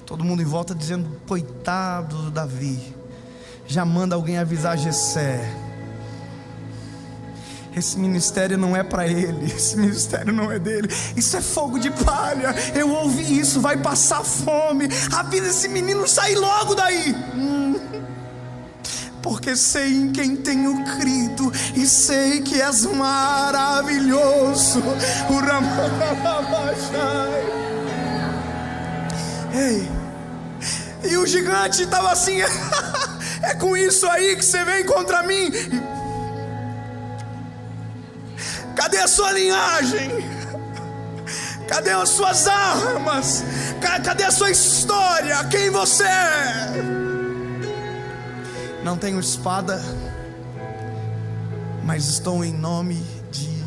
Todo mundo em volta dizendo, coitado do Davi. Já manda alguém avisar Jessé. Esse ministério não é para ele, esse ministério não é dele, isso é fogo de palha. Eu ouvi isso, vai passar fome. Avisa esse menino sair logo daí. porque sei em quem tenho crido e sei que és maravilhoso. Ei, e o gigante estava assim: é com isso aí que você vem contra mim? Cadê a sua linhagem? Cadê as suas armas? Cadê a sua história? Quem você é? Não tenho espada, mas estou em nome de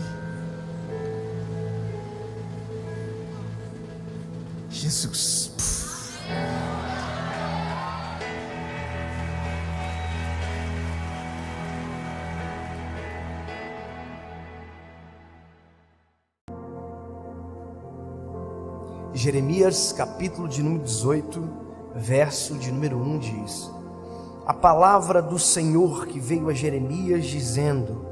Jesus. Jeremias, capítulo de número 18, verso de número 1 diz: a palavra do Senhor que veio a Jeremias dizendo: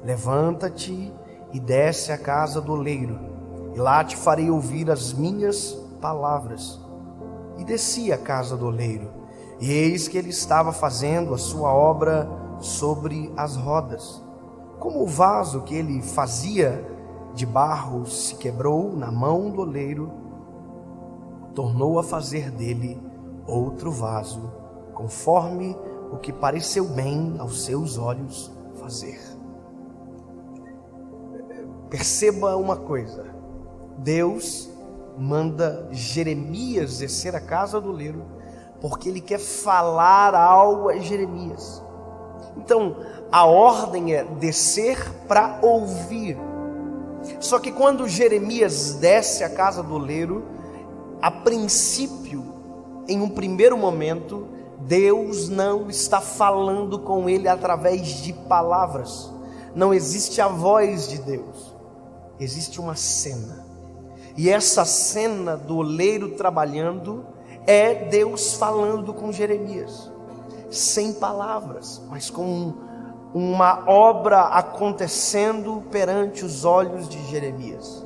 levanta-te e desce à casa do oleiro, e lá te farei ouvir as minhas palavras. E desci à casa do oleiro, e eis que ele estava fazendo a sua obra sobre as rodas. Como o vaso que ele fazia de barro se quebrou na mão do oleiro, tornou a fazer dele outro vaso, conforme o que pareceu bem aos seus olhos fazer. Perceba uma coisa: Deus manda Jeremias descer à casa do oleiro, porque ele quer falar algo a Jeremias. Então, a ordem é descer para ouvir. Só que quando Jeremias desce à casa do oleiro, a princípio, em um primeiro momento, Deus não está falando com ele através de palavras. Não existe a voz de Deus. Existe uma cena. E essa cena do oleiro trabalhando é Deus falando com Jeremias. Sem palavras, mas com uma obra acontecendo perante os olhos de Jeremias.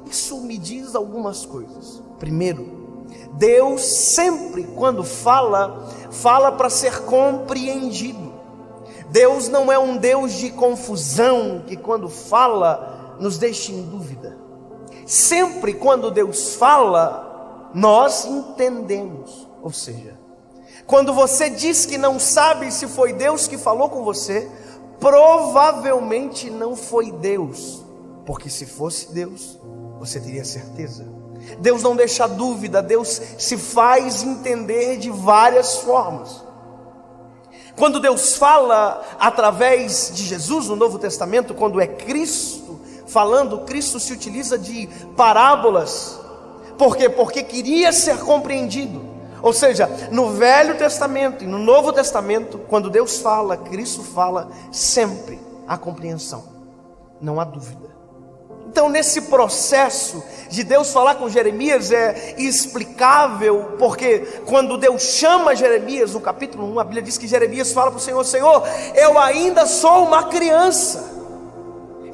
Isso me diz algumas coisas. Primeiro, Deus sempre, quando fala para ser compreendido. Deus não é um Deus de confusão, que quando fala, nos deixa em dúvida. Sempre quando Deus fala, nós entendemos. Ou seja, quando você diz que não sabe se foi Deus que falou com você, provavelmente não foi Deus, porque se fosse Deus, você teria certeza. Deus não deixa dúvida, Deus se faz entender de várias formas. Quando Deus fala através de Jesus no Novo Testamento, quando é Cristo falando, Cristo se utiliza de parábolas. Por quê? Porque queria ser compreendido. Ou seja, no Velho Testamento e no Novo Testamento, quando Deus fala, Cristo fala, sempre há compreensão, não há dúvida. Então, nesse processo de Deus falar com Jeremias é explicável, porque quando Deus chama Jeremias, no capítulo 1, a Bíblia diz que Jeremias fala para o Senhor: Senhor, eu ainda sou uma criança.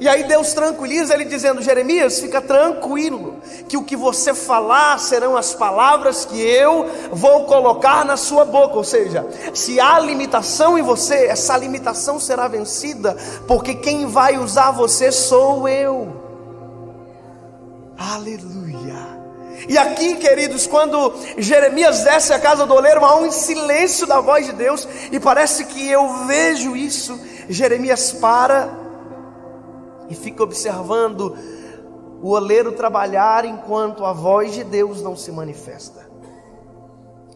E aí Deus tranquiliza ele dizendo: Jeremias, fica tranquilo, que o que você falar serão as palavras que eu vou colocar na sua boca. Ou seja, se há limitação em você, essa limitação será vencida, porque quem vai usar você sou eu. Aleluia. E aqui, queridos, quando Jeremias desce à casa do oleiro, há um silêncio da voz de Deus, e parece que eu vejo isso. Jeremias para e fica observando o oleiro trabalhar enquanto a voz de Deus não se manifesta.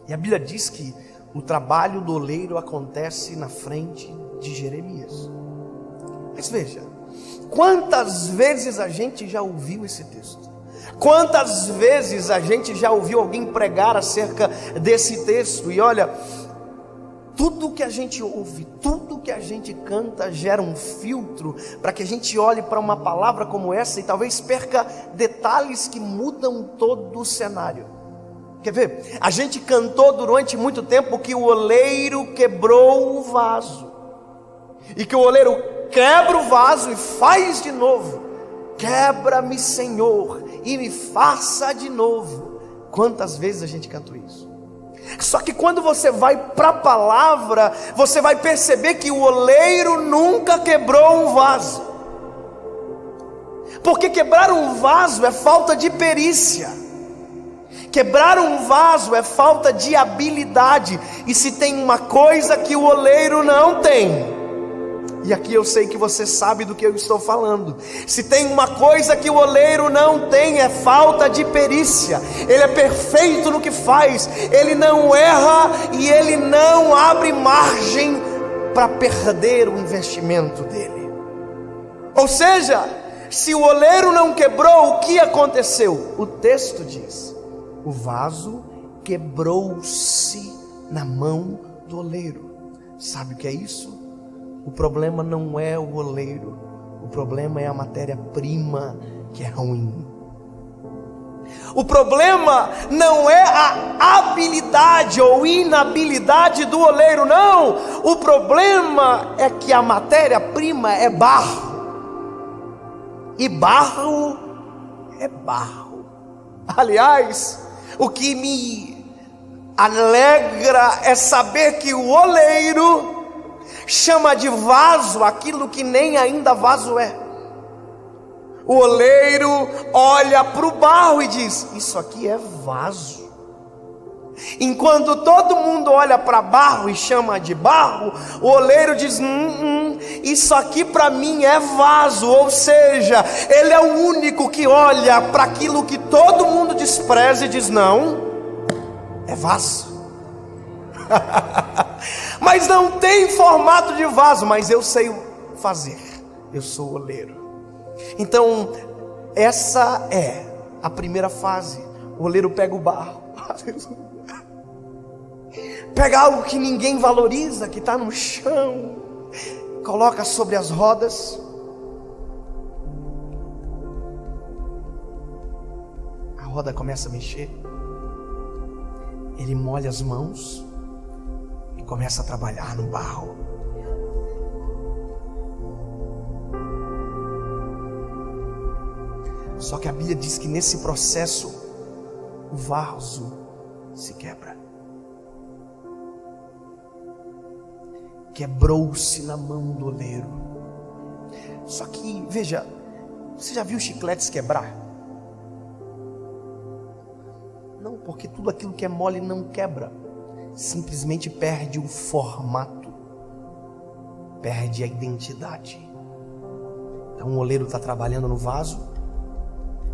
E a Bíblia diz que o trabalho do oleiro acontece na frente de Jeremias. Mas veja, quantas vezes a gente já ouviu esse texto? Quantas vezes a gente já ouviu alguém pregar acerca desse texto? E olha, tudo que a gente ouve, tudo que a gente canta gera um filtro para que a gente olhe para uma palavra como essa e talvez perca detalhes que mudam todo o cenário. Quer ver? A gente cantou durante muito tempo que o oleiro quebrou o vaso, e que o oleiro quebra o vaso e faz de novo. Quebra-me, Senhor, e me faça de novo. Quantas vezes a gente cantou isso? Só que quando você vai para a palavra, você vai perceber que o oleiro nunca quebrou um vaso. Porque quebrar um vaso é falta de perícia. Quebrar um vaso é falta de habilidade. E se tem uma coisa que o oleiro não tem, e aqui eu sei que você sabe do que eu estou falando, se tem uma coisa que o oleiro não tem, é falta de perícia. Ele é perfeito no que faz, ele não erra e ele não abre margem para perder o investimento dele. Ou seja, se o oleiro não quebrou, o que aconteceu? O texto diz: o vaso quebrou-se na mão do oleiro. Sabe o que é isso? O problema não é o oleiro, o problema é a matéria-prima que é ruim. O problema não é a habilidade ou inabilidade do oleiro, não. O problema é que a matéria-prima é barro. E barro é barro. Aliás, o que me alegra é saber que o oleiro chama de vaso aquilo que nem ainda vaso é. O oleiro olha para o barro e diz: isso aqui é vaso. Enquanto todo mundo olha para barro e chama de barro, o oleiro diz: isso aqui para mim é vaso. Ou seja, ele é o único que olha para aquilo que todo mundo despreza e diz: não, é vaso. Mas não tem formato de vaso, mas eu sei fazer, eu sou oleiro. Então, essa é a primeira fase. O oleiro pega o barro, pega algo que ninguém valoriza, que está no chão, coloca sobre as rodas. A roda começa a mexer, ele molha as mãos e começa a trabalhar no barro. Só que a Bíblia diz que nesse processo o vaso se quebra. Quebrou-se na mão do oleiro. Só que, veja, você já viu chicletes quebrar? Não, porque tudo aquilo que é mole não quebra, simplesmente perde o formato, perde a identidade. Então o oleiro está trabalhando no vaso,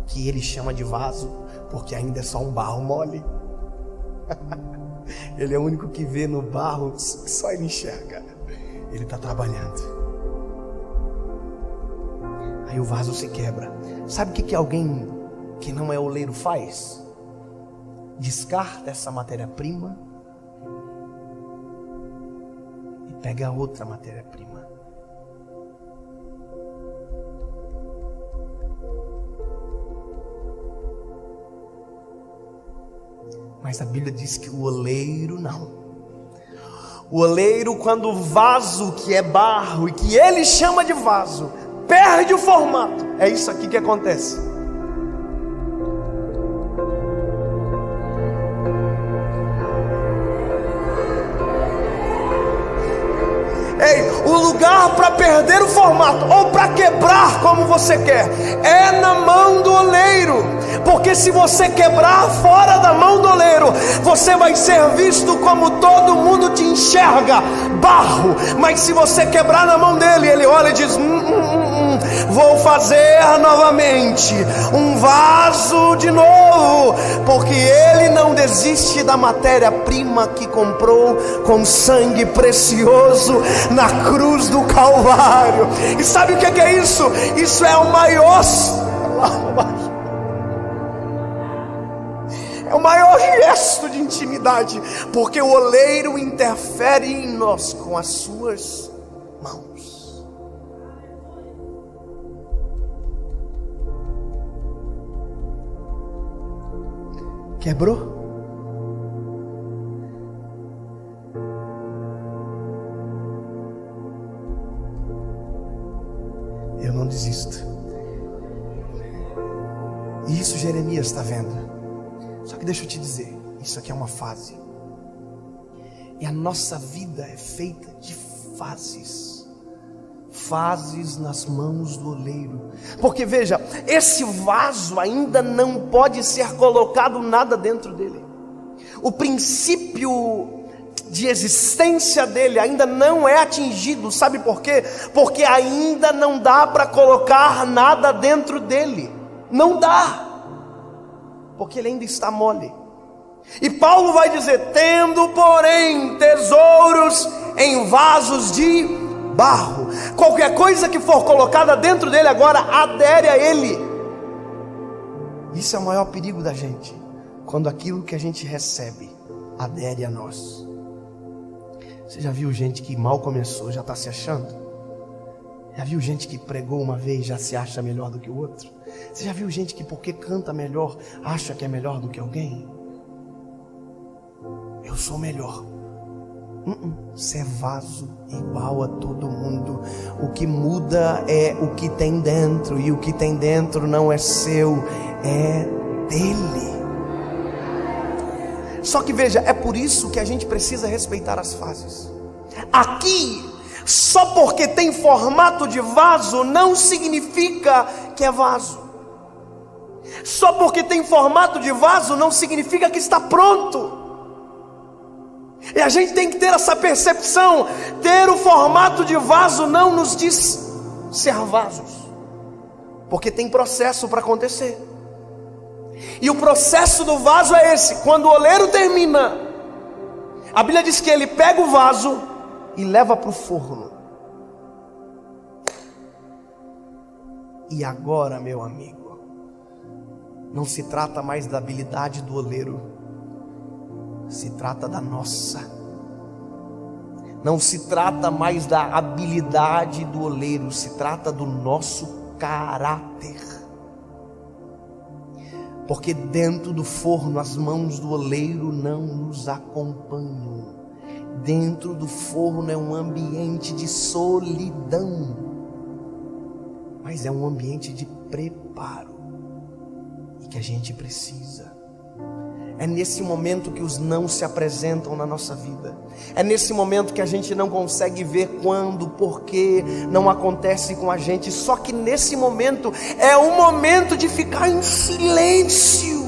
que ele chama de vaso, porque ainda é só um barro mole. Ele é o único que vê no barro, só ele enxerga. Ele está trabalhando. Aí o vaso se quebra. Sabe o que alguém que não é oleiro faz? Descarta essa matéria-prima e pega outra matéria-prima. Mas a Bíblia diz que o oleiro não. O oleiro, quando o vaso que é barro e que ele chama de vaso perde o formato, é isso aqui que acontece. Ei, o lugar para perder o formato ou para quebrar como você quer é na mão do oleiro. Porque se você quebrar fora da mão do oleiro, você vai ser visto como todo mundo te enxerga, barro. Mas se você quebrar na mão dele, ele olha e diz: vou fazer novamente um vaso de novo. Porque ele não desiste da matéria-prima que comprou com sangue precioso na cruz do Calvário. E sabe o que é isso? Isso é o maior gesto de intimidade, porque o oleiro interfere em nós com as suas mãos. Quebrou? Eu não desisto. E isso Jeremias está vendo. Só que deixa eu te dizer, isso aqui é uma fase. E a nossa vida é feita de fases. Fases nas mãos do oleiro. Porque veja, esse vaso ainda não pode ser colocado nada dentro dele. O princípio de existência dele ainda não é atingido. Sabe por quê? Porque ainda não dá para colocar nada dentro dele. Não dá. Porque ele ainda está mole. E Paulo vai dizer: tendo porém tesouros em vasos de barro. Qualquer coisa que for colocada dentro dele agora adere a ele. Isso é o maior perigo da gente, quando aquilo que a gente recebe adere a nós. Você já viu gente que mal começou já está se achando? Já viu gente que pregou uma vez já se acha melhor do que o outro? Você já viu gente que porque canta melhor acha que é melhor do que alguém? Eu sou melhor. Você é vaso igual a todo mundo. O que muda é o que tem dentro, e o que tem dentro não é seu, é dele. Só que veja, é por isso que a gente precisa respeitar as fases. Aqui, só porque tem formato de vaso não significa que é vaso. Só porque tem formato de vaso não significa que está pronto. E a gente tem que ter essa percepção. Ter o formato de vaso não nos diz ser vasos, porque tem processo para acontecer. E o processo do vaso é esse: quando o oleiro termina, a Bíblia diz que ele pega o vaso e leva para o forno. E agora, meu amigo, não se trata mais da habilidade do oleiro, se trata da nossa. Não se trata mais da habilidade do oleiro, se trata do nosso caráter. Porque dentro do forno as mãos do oleiro não nos acompanham. Dentro do forno é um ambiente de solidão, mas é um ambiente de preparo, e que a gente precisa. É nesse momento que os não se apresentam na nossa vida. É nesse momento que a gente não consegue ver quando, porquê não acontece com a gente. Só que nesse momento é um momento de ficar em silêncio.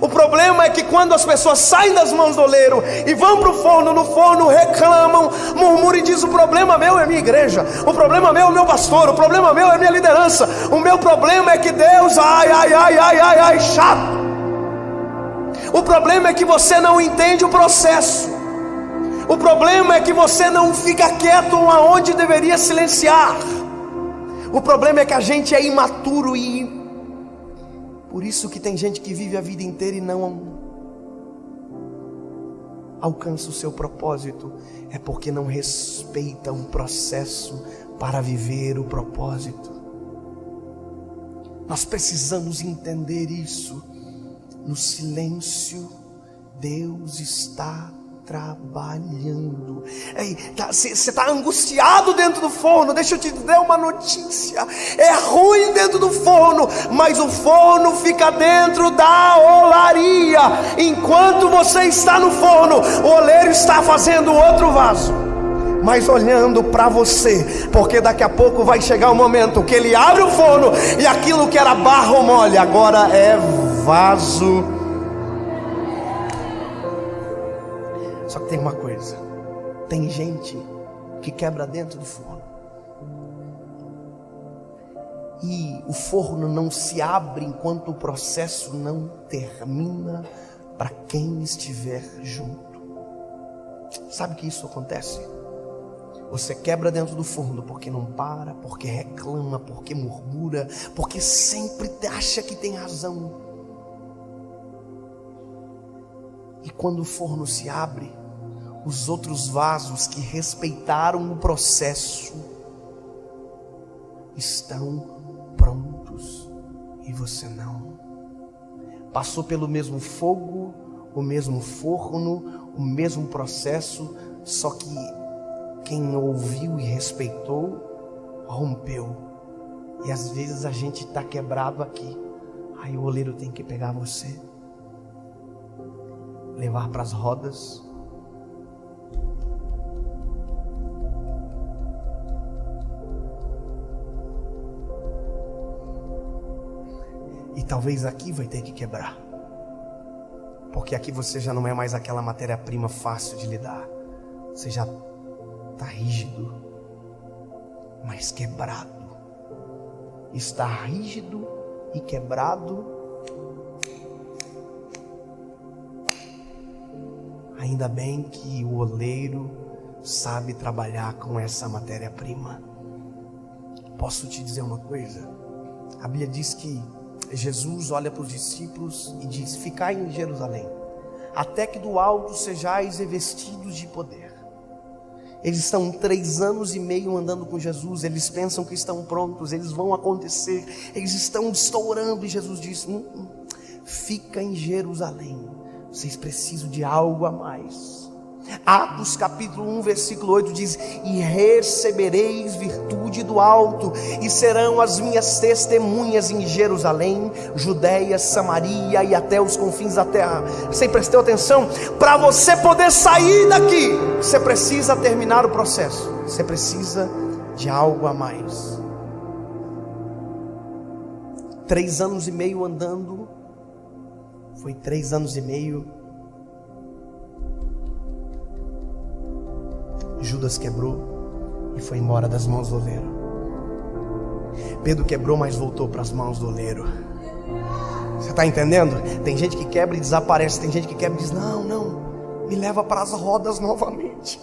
O problema é que quando as pessoas saem das mãos do oleiro e vão para o forno, no forno reclamam, murmuram e dizem: o problema meu é minha igreja, o problema meu é meu pastor, o problema meu é minha liderança, o meu problema é que Deus, chato. O problema é que você não entende o processo. O problema é que você não fica quieto aonde deveria silenciar. O problema é que a gente é imaturo, e por isso que tem gente que vive a vida inteira e não alcança o seu propósito. É porque não respeita o processo para viver o propósito. Nós precisamos entender isso. No silêncio, Deus está trabalhando. Você está angustiado dentro do forno. Deixa eu te dar uma notícia: é ruim dentro do forno, mas o forno fica dentro da olaria. Enquanto você está no forno, o oleiro está fazendo outro vaso, mas olhando para você, porque daqui a pouco vai chegar o momento que ele abre o forno e aquilo que era barro mole agora é vaso. Só que tem uma coisa: tem gente que quebra dentro do forno, e o forno não se abre enquanto o processo não termina para quem estiver junto. Sabe que isso acontece? Você quebra dentro do forno porque não para, porque reclama, porque murmura, porque sempre acha que tem razão. E quando o forno se abre, os outros vasos que respeitaram o processo estão prontos, e você não. Passou pelo mesmo fogo, o mesmo forno, o mesmo processo, só que quem ouviu e respeitou, rompeu. E às vezes a gente está quebrado aqui. Aí o oleiro tem que pegar você, levar para as rodas E talvez aqui vai ter que quebrar, porque aqui você já não é mais aquela matéria-prima fácil de lidar. Você já está rígido, mas quebrado. Está rígido e quebrado. Ainda bem que o oleiro sabe trabalhar com essa matéria-prima. Posso te dizer uma coisa? A Bíblia diz que Jesus olha para os discípulos e diz: ficai em Jerusalém, até que do alto sejais revestidos de poder. Eles estão 3 anos e meio andando com Jesus. Eles pensam que estão prontos, eles vão acontecer, eles estão estourando. E Jesus diz: fica em Jerusalém, vocês precisam de algo a mais. Atos capítulo 1 versículo 8 diz: e recebereis virtude do alto, e serão as minhas testemunhas em Jerusalém, Judeia, Samaria e até os confins da terra. Você prestou atenção? Para você poder sair daqui, você precisa terminar o processo. Você precisa de algo a mais. 3 anos e meio andando. Foi 3 anos e meio. Judas quebrou e foi embora das mãos do oleiro. Pedro quebrou, mas voltou para as mãos do oleiro. Você está entendendo? Tem gente que quebra e desaparece. Tem gente que quebra e diz: não, me leva para as rodas novamente.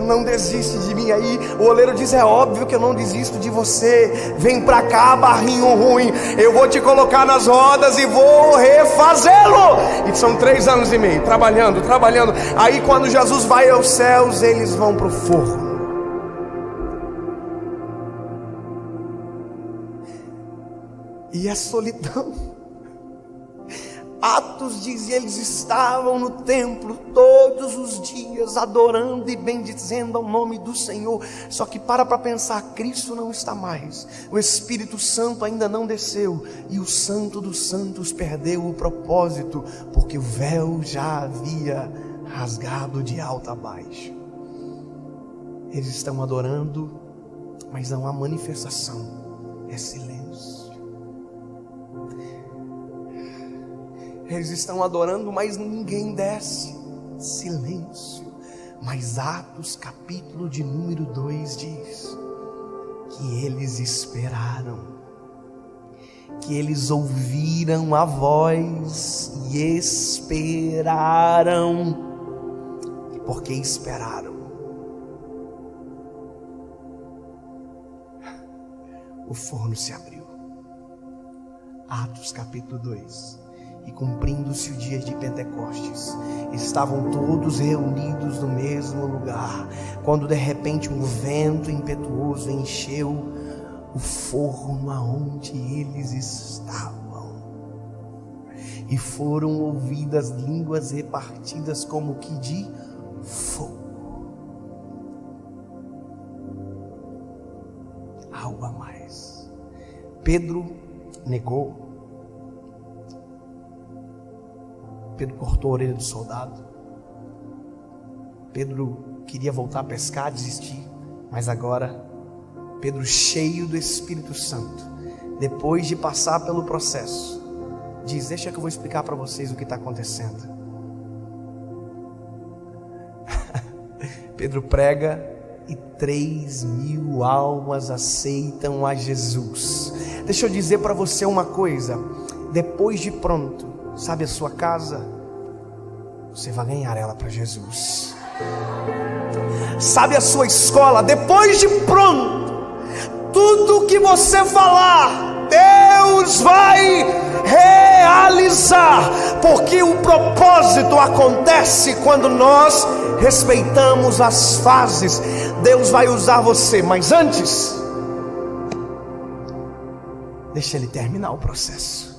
Não desiste de mim. Aí o oleiro diz: é óbvio que eu não desisto de você. Vem pra cá, barrinho ruim, eu vou te colocar nas rodas e vou refazê-lo. E são 3 anos e meio trabalhando. Aí quando Jesus vai aos céus, eles vão pro forno. E a solidão. Atos diz: eles estavam no templo todos os dias, adorando e bendizendo ao nome do Senhor. Só que para pensar, Cristo não está mais, o Espírito Santo ainda não desceu, e o Santo dos Santos perdeu o propósito, porque o véu já havia rasgado de alto a baixo. Eles estão adorando, mas não há manifestação, é silêncio. Eles estão adorando, mas ninguém desce. Silêncio. Mas Atos capítulo de número 2 diz que eles esperaram, que eles ouviram a voz e esperaram. E porque esperaram, o forno se abriu. Atos capítulo 2. E cumprindo-se o dia de Pentecostes, estavam todos reunidos no mesmo lugar, quando de repente um vento impetuoso encheu o forno aonde eles estavam, e foram ouvidas línguas repartidas como que de fogo. Algo a mais. Pedro negou. Pedro cortou a orelha do soldado. Pedro queria voltar a pescar, desistir. Mas agora, Pedro, cheio do Espírito Santo, depois de passar pelo processo, diz: deixa que eu vou explicar para vocês o que está acontecendo. Pedro prega e 3.000 almas aceitam a Jesus. Deixa eu dizer para você uma coisa: depois de pronto, sabe a sua casa? Você vai ganhar ela para Jesus. Sabe a sua escola? Depois de pronto, tudo que você falar, Deus vai realizar, porque o propósito acontece quando nós respeitamos as fases. Deus vai usar você, mas antes, deixa Ele terminar o processo.